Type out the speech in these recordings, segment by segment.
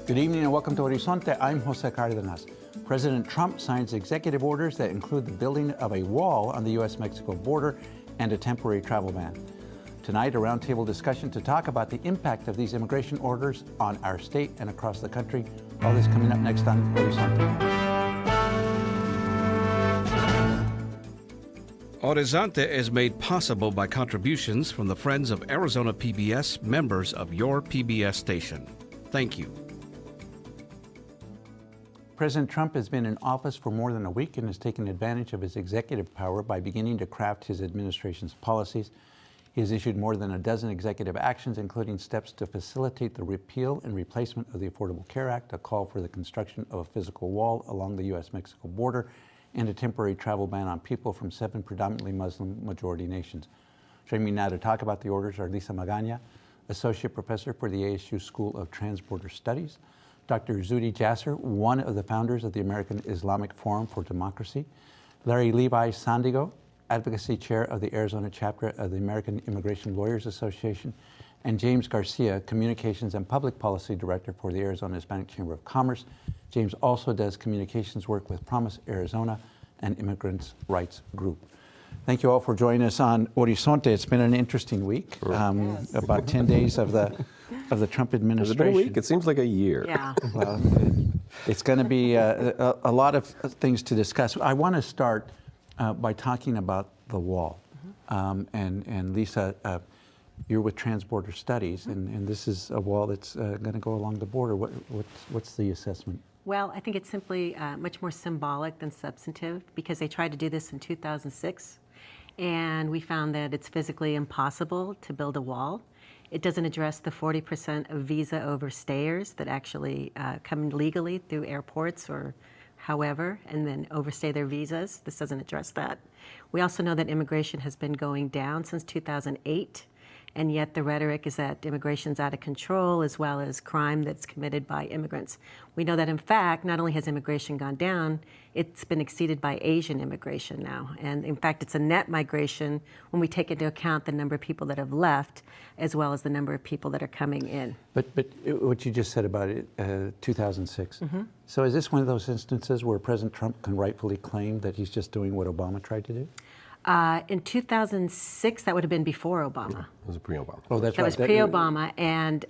Good evening and welcome to Horizonte. I'm Jose Cardenas. President Trump signs executive orders that include the building of a wall on the U.S.-Mexico border and a temporary travel ban. Tonight, a roundtable discussion to talk about the impact of these immigration orders on our state and across the country. All this coming up next on Horizonte. Horizonte is made possible by contributions from the Friends of Arizona PBS, members of your PBS station. Thank you. President Trump has been in office for more than a week and has taken advantage of his executive power by beginning to craft his administration's policies. He has issued more than a dozen executive actions, including steps to facilitate the repeal and replacement of the Affordable Care Act, a call for the construction of a physical wall along the U.S.-Mexico border, and a temporary travel ban on people from 7 predominantly Muslim-majority nations. Joining me now to talk about the orders are Lisa Magaña, Associate Professor for the ASU School of Transborder Studies, Dr. Zuhdi Jasser, one of the founders of the American Islamic Forum for Democracy, Larry Levi Sandigo, Advocacy Chair of the Arizona Chapter of the American Immigration Lawyers Association, and James Garcia, Communications and Public Policy Director for the Arizona Hispanic Chamber of Commerce. James also does communications work with Promise Arizona and Immigrants' Rights Group. Thank you all for joining us on Horizonte. It's been an interesting week, about 10 days of the Trump administration. Has it been a week? It seems like a year. Yeah. Well, it's going to be a lot of things to discuss. I want to start by talking about the wall. And Lisa, you're with Transborder Studies, and this is a wall that's going to go along the border. What's the assessment? Well, I think it's simply much more symbolic than substantive, because they tried to do this in 2006, and we found that it's physically impossible to build a wall. It doesn't address the 40% of visa overstayers that actually come legally through airports or however, and then overstay their visas. This doesn't address that. We also know that immigration has been going down since 2008. And yet the rhetoric is that immigration's out of control, as well as crime that's committed by immigrants. We know that, in fact, not only has immigration gone down, it's been exceeded by Asian immigration now. And in fact, it's a net migration when we take into account the number of people that have left, as well as the number of people that are coming in. But what you just said about it, 2006. So is this one of those instances where President Trump can rightfully claim that he's just doing what Obama tried to do? In 2006, that would have been before Obama. It was pre-Obama. Oh, that's That right. was pre-Obama, and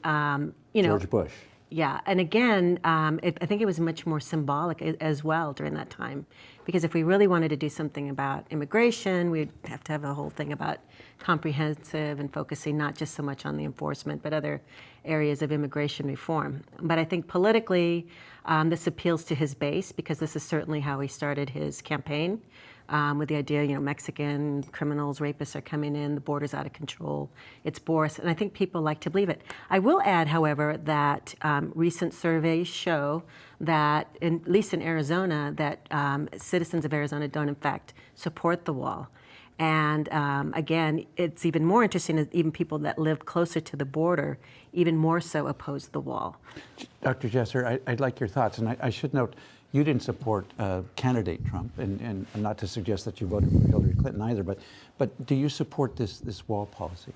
you know, George Bush. Yeah, and again, I think it was much more symbolic as well during that time, because if we really wanted to do something about immigration, we'd have to have a whole thing about comprehensive and focusing not just so much on the enforcement, but other areas of immigration reform. But I think politically, this appeals to his base, because this is certainly how he started his campaign. With the idea, you know, Mexican criminals, rapists are coming in, the border's out of control, it's Boris, and I think people like to believe it. I will add, however, that recent surveys show that, at least in Arizona, that citizens of Arizona don't, in fact, support the wall. And again, it's even more interesting that even people that live closer to the border even more so oppose the wall. Dr. Jasser, I'd like your thoughts, and I should note, you didn't support candidate Trump, and not to suggest that you voted for Hillary Clinton either, but do you support this wall policy?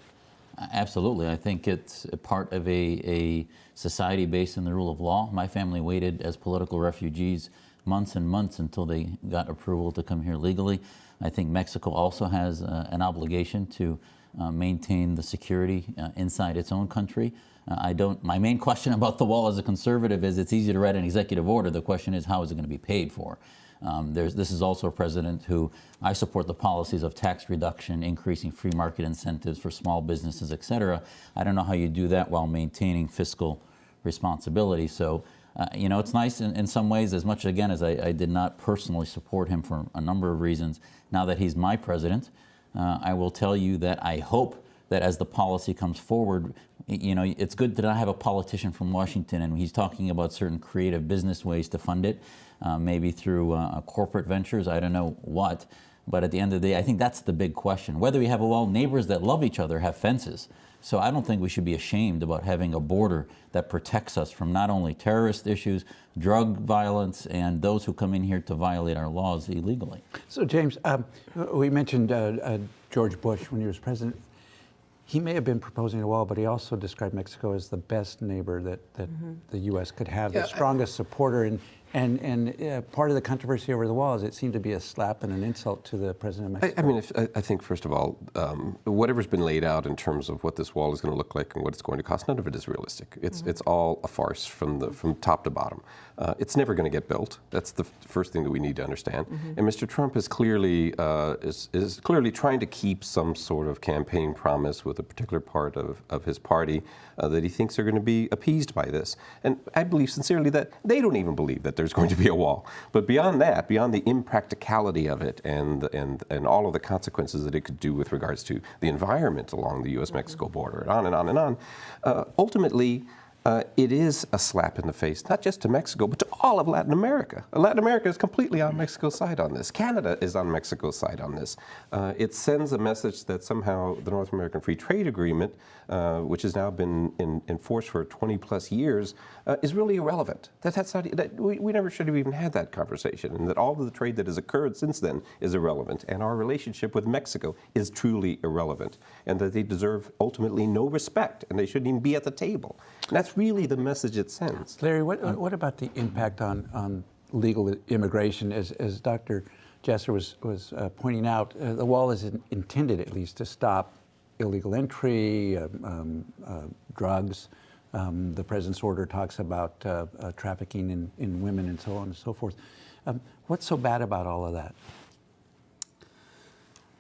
Absolutely. I think it's a part of a society based on the rule of law. My family waited as political refugees months and months until they got approval to come here legally. I think Mexico also has an obligation to maintain the security inside its own country. My main question about the wall as a conservative is it's easy to write an executive order. The question is, how is it going to be paid for? This is also a president who I support the policies of tax reduction, increasing free market incentives for small businesses, et cetera. I don't know how you do that while maintaining fiscal responsibility. So, you know, it's nice in some ways, as much, again, as I did not personally support him for a number of reasons. Now that he's my president, I will tell you that I hope that as the policy comes forward, you know, it's good to not have a politician from Washington and he's talking about certain creative business ways to fund it, maybe through corporate ventures, I don't know what. But at the end of the day, I think that's the big question. Whether we have neighbors that love each other have fences. So I don't think we should be ashamed about having a border that protects us from not only terrorist issues, drug violence, and those who come in here to violate our laws illegally. So James, we mentioned George Bush when he was president. he may have been proposing a wall, but he also described Mexico as the best neighbor that the U.S. could have, the strongest supporter. And part of the controversy over the wall is it seemed to be a slap and an insult to the president of Mexico. I mean, I think, first of all, whatever's been laid out in terms of what this wall is going to look like and what it's going to cost, none of it is realistic. It's all a farce from top to bottom. It's never going to get built. That's the first thing that we need to understand. And Mr. Trump is clearly trying to keep some sort of campaign promise with a particular part of his party that he thinks are going to be appeased by this. And I believe sincerely that they don't even believe that there's going to be a wall. But beyond that, beyond the impracticality of it and all of the consequences that it could do with regards to the environment along the U.S.-Mexico border, and on and on and on, ultimately, it is a slap in the face, not just to Mexico, but to all of Latin America. Latin America is completely on Mexico's side on this. Canada is on Mexico's side on this. It sends a message that somehow the North American Free Trade Agreement, which has now been in force for 20 plus years, is really irrelevant. We never should have even had that conversation, and that all of the trade that has occurred since then is irrelevant, and our relationship with Mexico is truly irrelevant, and that they deserve ultimately no respect, and they shouldn't even be at the table. And that's really the message it sends. Larry, what about the impact on legal immigration? As Dr. Jasser was pointing out, the wall is intended at least to stop illegal entry, drugs. The president's order talks about trafficking in women and so on and so forth. What's so bad about all of that?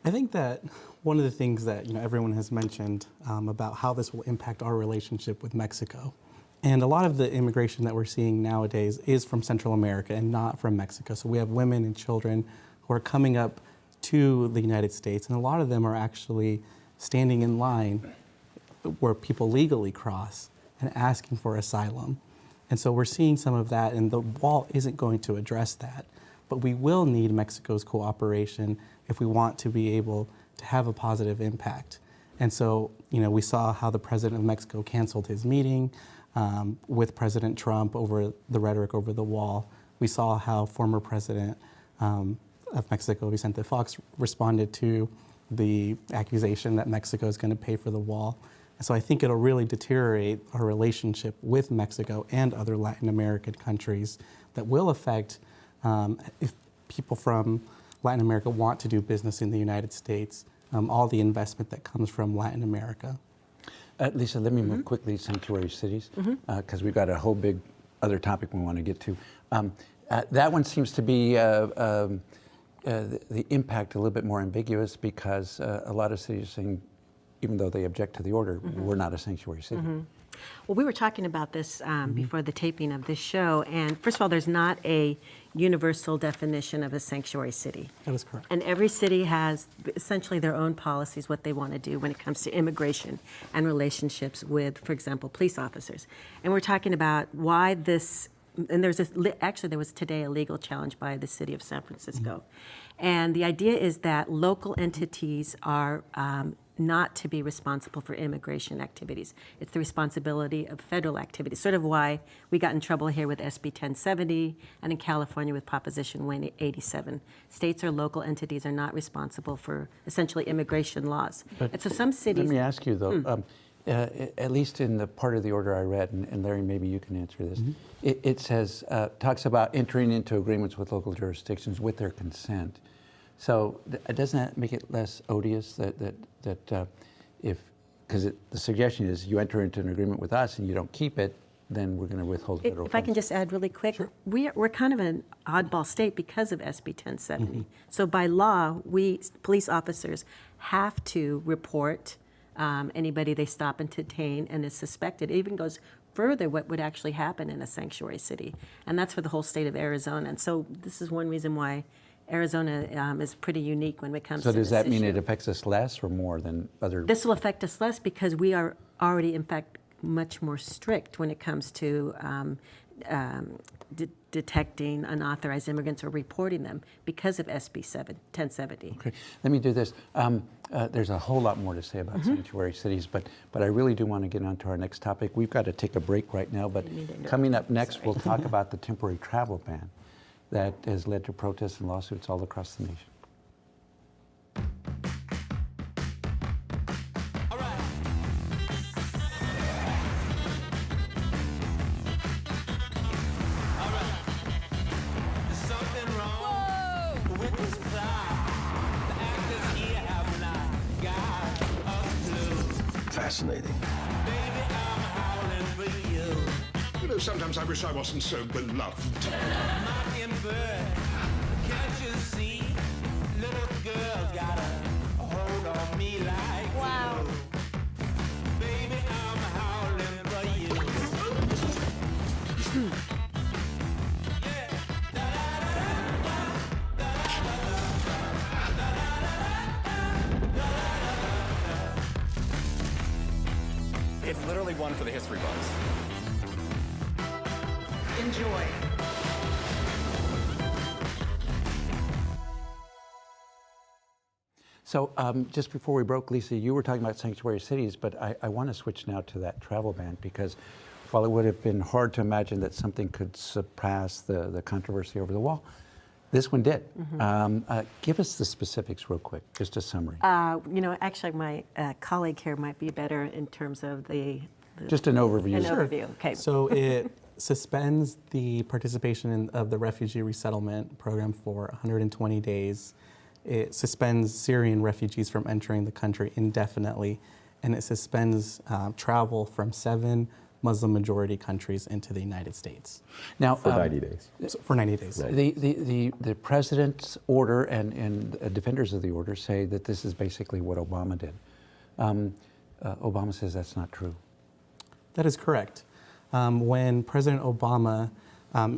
I think that one of the things that everyone has mentioned about how this will impact our relationship with Mexico, and a lot of the immigration that we're seeing nowadays is from Central America and not from Mexico. So we have women and children who are coming up to the United States, and a lot of them are actually standing in line where people legally cross and asking for asylum. And so we're seeing some of that, and the wall isn't going to address that. But we will need Mexico's cooperation if we want to be able to have a positive impact. And so, we saw how the president of Mexico canceled his meeting with President Trump over the rhetoric over the wall. We saw how former president of Mexico, Vicente Fox, responded to the accusation that Mexico is going to pay for the wall. And so I think it'll really deteriorate our relationship with Mexico and other Latin American countries that will affect if people from Latin America want to do business in the United States, all the investment that comes from Latin America. Lisa, let me move quickly to sanctuary cities, because we've got a whole big other topic we want to get to. That one seems to be the impact a little bit more ambiguous, because a lot of cities are saying, even though they object to the order, we're not a sanctuary city. Well, we were talking about this before the taping of this show, and first of all, there's not a universal definition of a sanctuary city. That is correct. And every city has essentially their own policies, what they want to do when it comes to immigration and relationships with, for example, police officers. And we're talking about why this, and there was today a legal challenge by the city of San Francisco. And the idea is that local entities are not to be responsible for immigration activities. It's the responsibility of federal activities, sort of why we got in trouble here with SB 1070 and in California with Proposition 187. States or local entities are not responsible for essentially immigration laws. And so some cities... Let me ask you, though, at least in the part of the order I read, and Larry, maybe you can answer this, it says, talks about entering into agreements with local jurisdictions with their consent. So doesn't that make it less odious that if, because the suggestion is you enter into an agreement with us and you don't keep it, then we're going to withhold federal funds. If I can just add really quick, Sure. We're kind of an oddball state because of SB 1070. So by law, we police officers have to report anybody they stop and detain and is suspected. It even goes further what would actually happen in a sanctuary city, and that's for the whole state of Arizona. And so this is one reason why Arizona is pretty unique when it comes to this issue. So does that mean it affects us less or more than other? This will affect us less because we are already, in fact, much more strict when it comes to detecting unauthorized immigrants or reporting them because of SB 1070. Okay, let me do this. There's a whole lot more to say about sanctuary cities, but I really do want to get on to our next topic. We've got to take a break right now, but coming up next, we'll talk about the temporary travel ban that has led to protests and lawsuits all across the nation. fascinating. You know, sometimes I wish I wasn't so beloved. Wow. It's literally one for the history books. Enjoy. So just before we broke, Lisa, you were talking about sanctuary cities, but I want to switch now to that travel ban, because while it would have been hard to imagine that something could surpass the controversy over the wall, this one did. Give us the specifics real quick, just a summary. You know, actually, my colleague here might be better in terms of the Just an overview. An overview. Okay. So it suspends the participation of the refugee resettlement program for 120 days. It suspends Syrian refugees from entering the country indefinitely, and it suspends travel from 7 Muslim-majority countries into the United States. Now, For 90 days. So for 90 days. the president's order and defenders of the order say that this is basically what Obama did. Obama says that's not true. That is correct. When President Obama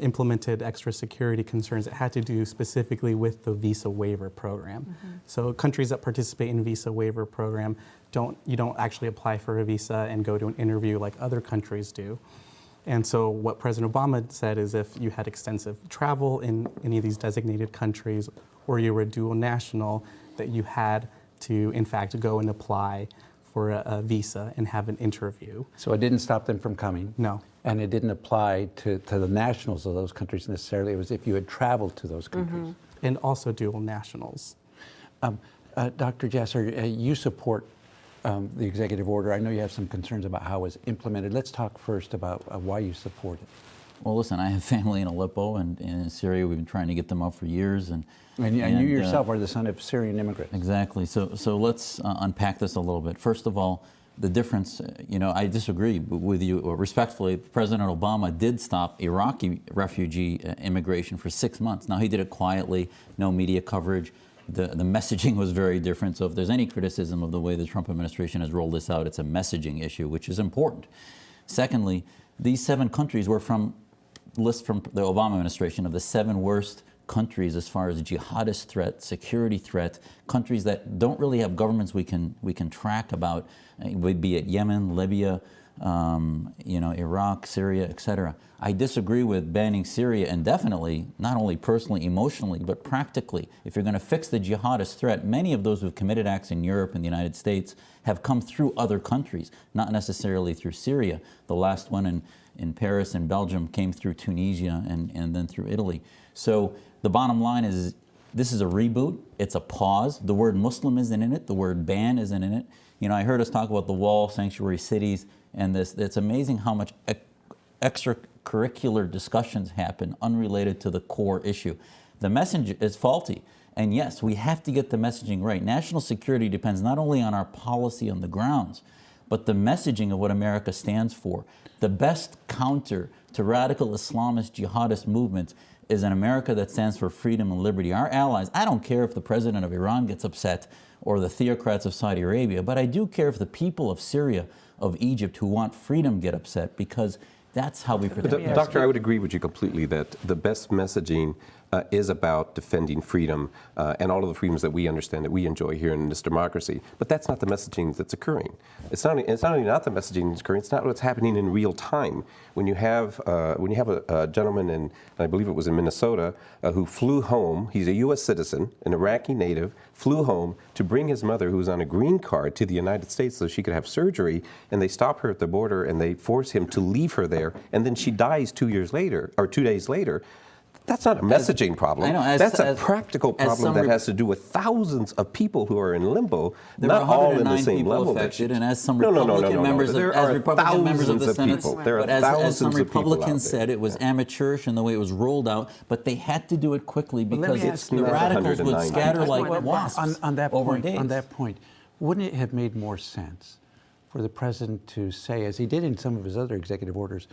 implemented extra security concerns, it had to do specifically with the visa waiver program. So countries that participate in visa waiver program, you don't actually apply for a visa and go to an interview like other countries do. And so what President Obama said is if you had extensive travel in any of these designated countries, or you were a dual national, that you had to, in fact, go and apply for a visa and have an interview. So it didn't stop them from coming? No. And it didn't apply to the nationals of those countries necessarily. It was if you had traveled to those countries. And also dual nationals. Dr. Jasser, you support the executive order. I know you have some concerns about how it was implemented. Let's talk first about why you support it. Well, listen, I have family in Aleppo and in Syria. We've been trying to get them up for years. And you yourself are the son of Syrian immigrants. Exactly. So let's unpack this a little bit. First of all, the difference, I disagree with you respectfully. President Obama did stop Iraqi refugee immigration for 6 months. Now, he did it quietly, no media coverage. The messaging was very different. So if there's any criticism of the way the Trump administration has rolled this out, it's a messaging issue, which is important. Secondly, these 7 countries were from list from the Obama administration of the 7 worst countries as far as jihadist threat, security threat, countries that don't really have governments we can track about, be it Yemen, Libya, Iraq, Syria, etc. I disagree with banning Syria indefinitely, not only personally, emotionally, but practically. If you're going to fix the jihadist threat, many of those who've committed acts in Europe and the United States have come through other countries, not necessarily through Syria. The last one in Paris and Belgium came through Tunisia and then through Italy. So the bottom line is this is a reboot. It's a pause. The word Muslim isn't in it. The word ban isn't in it. I heard us talk about the wall, sanctuary cities, and this. It's amazing how much extracurricular discussions happen unrelated to the core issue. The message is faulty. And yes, we have to get the messaging right. National security depends not only on our policy on the grounds, but the messaging of what America stands for. The best counter to radical Islamist jihadist movements is an America that stands for freedom and liberty. Our allies, I don't care if the president of Iran gets upset or the theocrats of Saudi Arabia, but I do care if the people of Syria, of Egypt, who want freedom get upset, because that's how we protect ourselves. Doctor, I would agree with you completely that the best messaging is about defending freedom and all of the freedoms that we understand that we enjoy here in this democracy. But that's not the messaging that's occurring. It's not only not the messaging that's occurring, it's not what's happening in real time. When you have a gentleman in, I believe it was in Minnesota, who flew home, he's a U.S. citizen, an Iraqi native, flew home to bring his mother, who was on a green card, to the United States so she could have surgery, and they stop her at the border and they force him to leave her there, and then she dies 2 days later. That's not a messaging problem. That's a practical problem that has to do with thousands of people who are in limbo, not all in the same level. And as some Republican members of the Senate, There are as some thousands of people Republicans said, it was amateurish in the way it was rolled out, but they had to do it quickly because the radicals would scatter like wasps on that over point, days. On that point, wouldn't it have made more sense for the president to say, as he did in some of his other executive orders,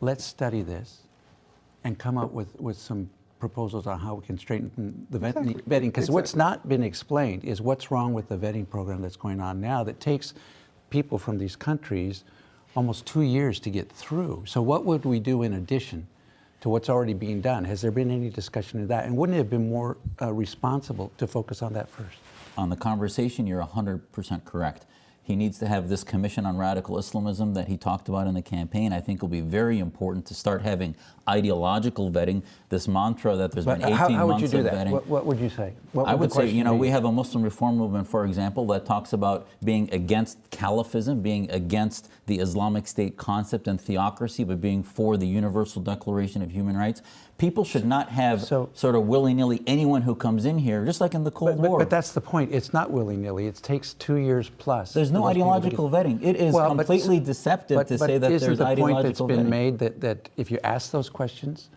let's study this and come up with some proposals on how we can straighten the vetting? Because what's not been explained is what's wrong with the vetting program that's going on now that takes people from these countries almost 2 years to get through. So what would we do in addition to what's already being done? Has there been any discussion of that? And wouldn't it have been more responsible to focus on that first? On the conversation, you're 100% correct. He needs to have this commission on radical Islamism that he talked about in the campaign. I think will be very important to start having ideological vetting. This mantra that there's been 18 how would you months do of that? vetting. What would you say? What I the would say, question you know, be? we have a Muslim reform movement, for example, that talks about being against caliphism, being against the Islamic State concept and theocracy, but being for the Universal Declaration of Human Rights. People should not have sort of willy-nilly anyone who comes in here, just like in the Cold War. But that's the point. It's not willy-nilly. It takes 2 years plus. There's no ideological vetting. It is completely deceptive to say that there's isn't the point that's ideological been vetting. made that if you ask those questions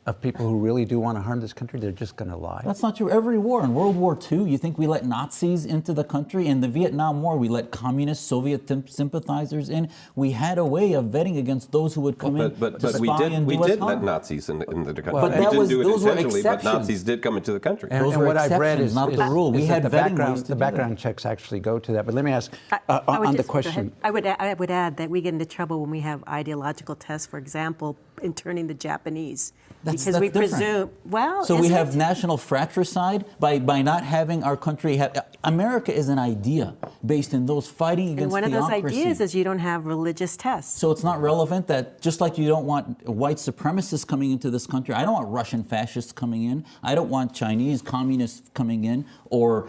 of people who really do want to harm this country, they're just going to lie? That's not true. Every war, in World War II, you think we let Nazis into the country? In the Vietnam War, we let communist Soviet sympathizers in. We had a way of vetting against those who would come in But to we spy and did do us let harm. Nazis in the country. Well, we that didn't was- do it those were intentionally, but exceptions. Nazis did come into the country. Those And were what I've read exceptions, is not the rule. We is had that the vetting background, ways to the do background that. checks actually go to that. But let me ask I would on the just- go ahead. question. I would add that we get into trouble when we have ideological tests, for example, in turning the Japanese. That's because we different. presume, well, So we isn't have it? national fratricide by not having our country have. America is an idea based in those fighting against And one of those theocracy. ideas is you don't have religious tests. So it's not relevant that just like you don't want white supremacists coming into this country, I don't want Russian fascists coming in. I don't want Chinese communists coming in, or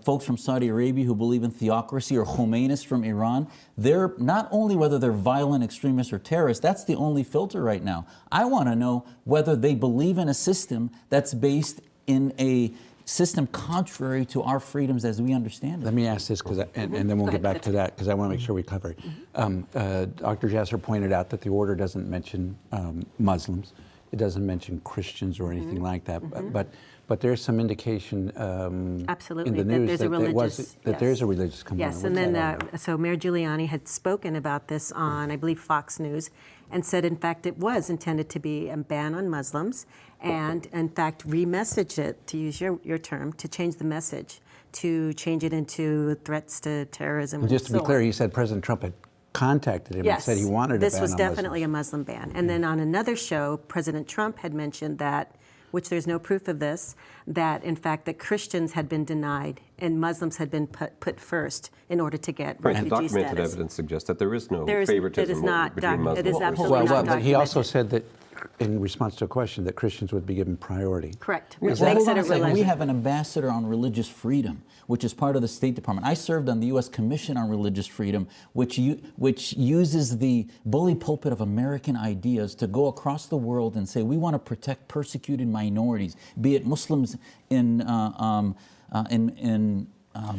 folks from Saudi Arabia who believe in theocracy, or Khomeinists from Iran. They're not only whether they're violent extremists or terrorists. That's the only filter right now. I want to know whether they believe in a system that's based in a system contrary to our freedoms as we understand it. Let me ask this, and then we'll get back to that, because I want to make sure we cover it. Dr. Jasser pointed out that the order doesn't mention Muslims. It doesn't mention Christians or anything like that. But there's some indication Absolutely, in the that news there's a religious, there is a religious component. Yes, and then so Mayor Giuliani had spoken about this on, I believe, Fox News, and said, in fact, it was intended to be a ban on Muslims, and in fact, remessage it, to use your term, to change the message, to change it into threats to terrorism. Just to and be so clear, on. he said President Trump had contacted him and Yes, said he wanted a ban this was on definitely Muslims. a Muslim ban. And then on another show, President Trump had mentioned that, which there's no proof of this, that in fact that Christians had been denied and Muslims had been put first in order to get Right, and refugee documented status. evidence suggests that there is no It is favoritism not between Muslims. it is versus absolutely Well, not but he also documented. said that in response to a question that Christians would be given priority. Correct. Well, Which makes hold it on a a second. We religion. have an ambassador on religious freedom, which is part of the State Department. I served on the U.S. Commission on Religious Freedom, which uses the bully pulpit of American ideas to go across the world and say we want to protect persecuted minorities, be it Muslims in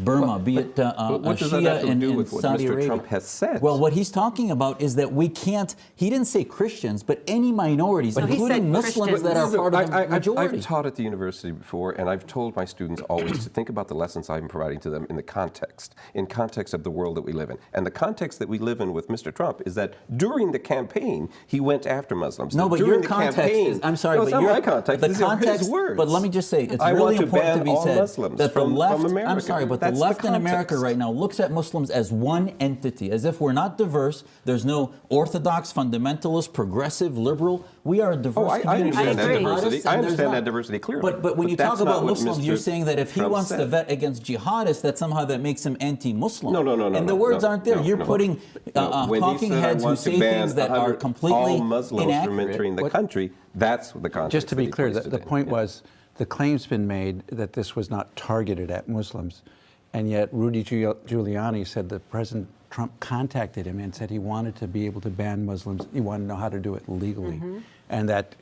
Burma, be it But what does that have Shia to do in with what Saudi Mr. Arabia. Trump has said? Well, what he's talking about is that we can't. He didn't say Christians, but any minorities, No, he including said Muslims that are Christians. part of the majority. I've taught at the university before, and I've told my students always to think about the lessons I'm providing to them in context of the world that we live in. And the context that we live in with Mr. Trump is that during the campaign, he went after Muslims. No, That but during your the context campaign, is, I'm sorry, no, but it's not your my context. the These are his context, words. but let me just say, it's I really want to important to ban be all said Muslims that the from left, America. I'm sorry, but That's the left in America context. right now looks at Muslims as one entity, as if we're not diverse. There's no orthodox, fundamentalist, progressive, liberal. We are a diverse I community. understand that There's diversity. jihadists I and there's understand not. that diversity clearly. But when you that's talk not about what Muslims, Mr. you're saying that if he Trump wants to said. vet against jihadists, that somehow that makes him anti-Muslim. No. And the words aren't there. You're putting When he talking said, "I heads who want to say ban things that are 100 completely all Muslims from inaccurate. entering the country, that's the context. Just to that be he clear, placed it the in. point Yeah. was the claim's been made that this was not targeted at Muslims, and yet Rudy Giuliani said that President Trump contacted him and said he wanted to be able to ban Muslims. He wanted to know how to do it legally, and that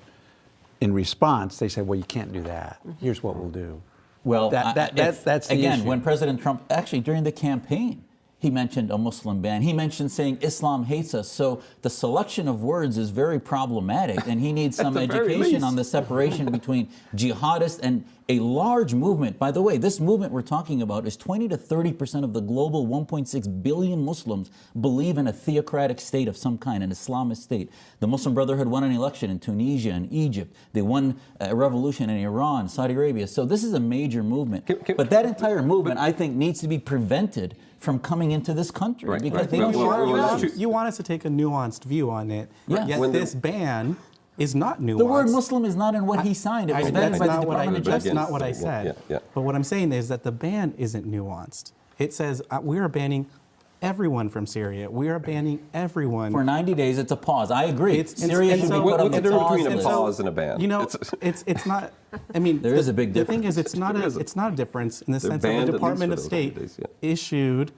in response they said, "Well, you can't do that. Here's what we'll do." Well, that's the again, issue. when President Trump, actually during the campaign, He mentioned a Muslim ban. He mentioned saying Islam hates us. So the selection of words is very problematic, and he needs some education on the separation between jihadists and a large movement. By the way, this movement we're talking about is 20 to 30% of the global 1.6 billion Muslims believe in a theocratic state of some kind, an Islamist state. The Muslim Brotherhood won an election in Tunisia and Egypt. They won a revolution in Iran, Saudi Arabia. So this is a major movement. But that entire movement, I think, needs to be prevented from coming into this country. Right. Because Right. they You want us to take a nuanced view on it, Yeah. yet When this ban is not nuanced. the word Muslim is not in what he signed. It was vetted That's by the not what Department of that's Justice. not what I said. Yeah, yeah. But what I'm saying is that the ban isn't nuanced. It says we are banning everyone from Syria. We are banning everyone. For 90 days, it's a pause. I agree. Syria and should so- be put on What's the the difference pause between a list. pause and a ban? You know, it's not. I mean, There is a big The thing difference. is, it's not a difference in the They're sense that banned the at least Department for of those State 90 days, yeah. issued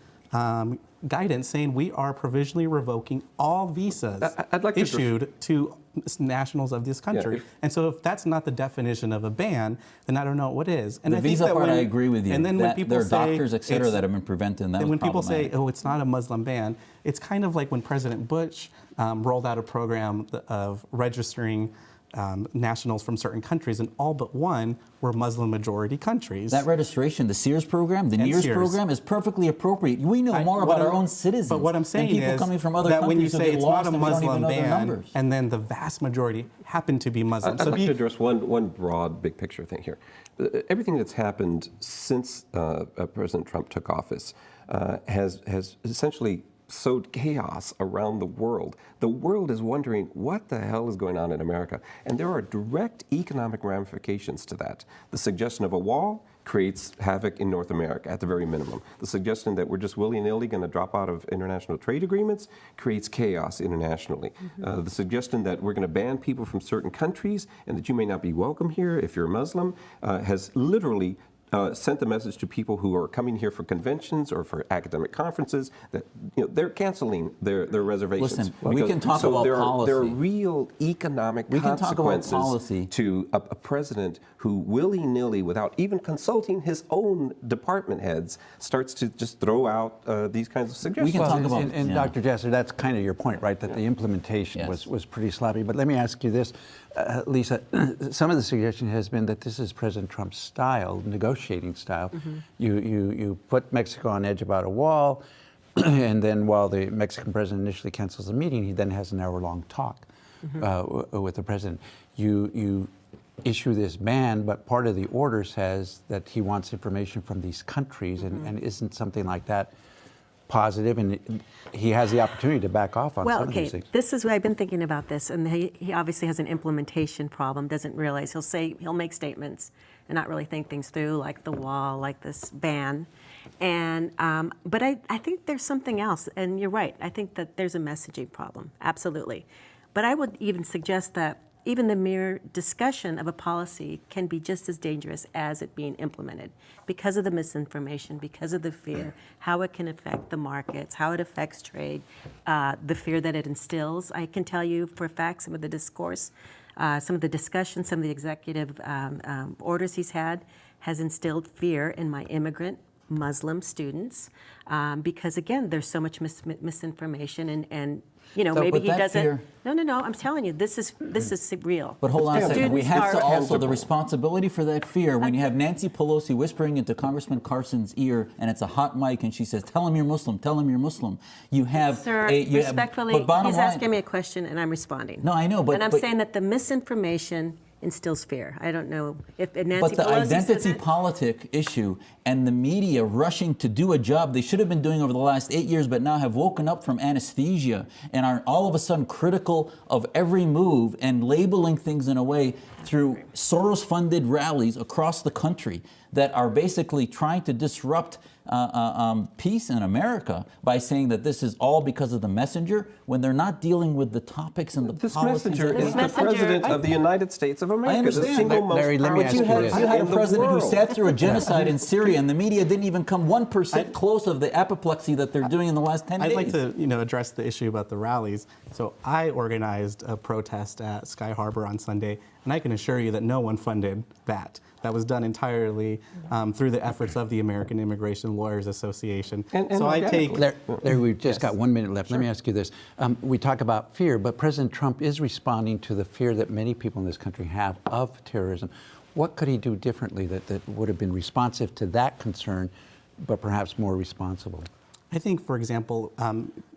guidance saying we are provisionally revoking all visas I'd like to issued to nationals of this country. if- And so, if that's not the definition of a ban, then I don't know what is. And The I think visa that part, when, I agree with you. And then when That people there are say doctors, et cetera, it's- that have been prevented, and that and was when people say, problematic. "Oh, it's not a Muslim ban," it's kind of like when President Bush rolled out a program of registering nationals from certain countries, and all but one were Muslim-majority countries. That registration, the Sears program, the And NEARS Sears. program is perfectly appropriate. We know more about our own citizens. But what I'm saying and people is coming from other that countries when you who say get it's lost not a and we don't even Muslim know their ban, numbers. and then the vast majority happen to be Muslim. I'd like to address one broad, big picture thing here. Everything that's happened since President Trump took office has essentially sowed chaos around the world. The world is wondering what the hell is going on in America, and there are direct economic ramifications to that. The suggestion of a wall creates havoc in North America at the very minimum. The suggestion that we're just willy-nilly going to drop out of international trade agreements creates chaos internationally. The suggestion that we're going to ban people from certain countries and that you may not be welcome here if you're a Muslim has literally sent the message to people who are coming here for conventions or for academic conferences that they're canceling their reservations. Listen, we can talk about there policy. are real economic We can talk about consequences policy. to a president who willy-nilly, without even consulting his own department heads, starts to just throw out these kinds of suggestions. We can talk about- and yeah. Dr. Jasser, that's kind of your point, right? That the implementation Yes. was pretty sloppy. But let me ask you this, Lisa. Some of the suggestion has been that this is President Trump's style, negotiating style. You put Mexico on edge about a wall, and then while the Mexican president initially cancels the meeting, he then has an hour-long talk with the president. You issue this ban, but part of the order says that he wants information from these countries, and isn't something like that positive? And he has the opportunity to back off on some of these things. This is why I've been thinking about this, and he obviously has an implementation problem, doesn't realize. He'll make statements and not really think things through, like the wall, like this ban. And but I think there's something else, and you're right. I think that there's a messaging problem, absolutely. But I would even suggest that even the mere discussion of a policy can be just as dangerous as it being implemented because of the misinformation, because of the fear, how it can affect the markets, how it affects trade, the fear that it instills. I can tell you for a fact some of the discourse, some of the discussion, some of the executive orders he's had has instilled fear in my immigrant Muslim students because, again, there's so much misinformation and So, maybe but he that doesn't. fear- No. I'm telling you, this is real. But hold on a second. We Students have to are- also, the responsibility for that fear, when you have Nancy Pelosi whispering into Congressman Carson's ear, and it's a hot mic, and she says, tell him you're Muslim, tell him you're Muslim. You have Sir, you respectfully, but bottom he's line, asking me a question and I'm responding. No, I know, but- And I'm but- saying that the misinformation instills fear. I don't know if Nancy But the Pelosi says identity it. politic issue and the media rushing to do a job they should have been doing over the last 8 years, but now have woken up from anesthesia and are all of a sudden critical of every move and labeling things in a way through Soros-funded rallies across the country that are basically trying to disrupt peace in America by saying that this is all because of the messenger when they're not dealing with the topics and the This policies. messenger that is they- the president of the United States of America. I understand. The single most Larry, let me powerful ask you But this. you had a in the president who world. sat through a genocide in Syria, and the media didn't even come 1% close of the apoplexy that they're doing in the last 10 days. I'd like to, address the issue about the rallies. So I organized a protest at Sky Harbor on Sunday, and I can assure you that no one funded that. That was done entirely through the efforts of the American Immigration Lawyers Association. And so I take Larry, we've just Yes. got 1 minute left. Let me ask you this. We talk about fear, but President Trump is responding to the fear that many people in this country have of terrorism. What could he do differently that would have been responsive to that concern, but perhaps more responsible? I think, for example,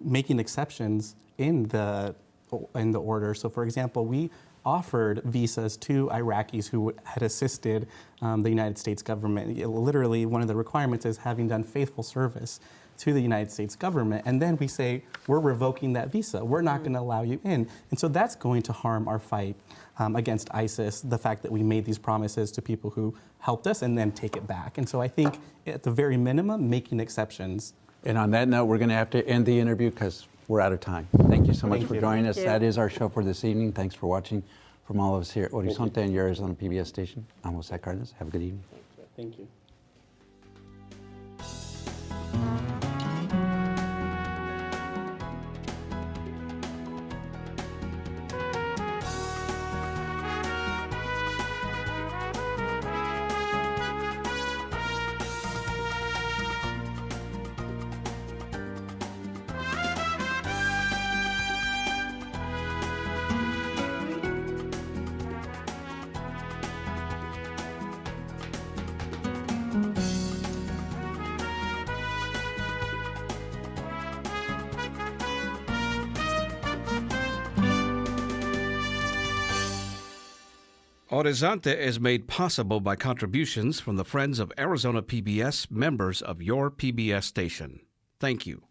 making exceptions in the order. So, for example, we offered visas to Iraqis who had assisted the United States government. Literally, one of the requirements is having done faithful service to the United States government. And then we say, we're revoking that visa. We're not going to allow you in. And so that's going to harm our fight against ISIS, the fact that we made these promises to people who helped us and then take it back. And so I think, at the very minimum, making exceptions. And on that note, we're going to have to end the interview because we're out of time. Thank you so much for joining us. Thank you. That is our show for this evening. Thanks for watching. From all of us here at Horizonte and your Arizona PBS station, I'm Jose Cardenas. Have a good evening. Thank you. Horizonte is made possible by contributions from the Friends of Arizona PBS, members of your PBS station. Thank you.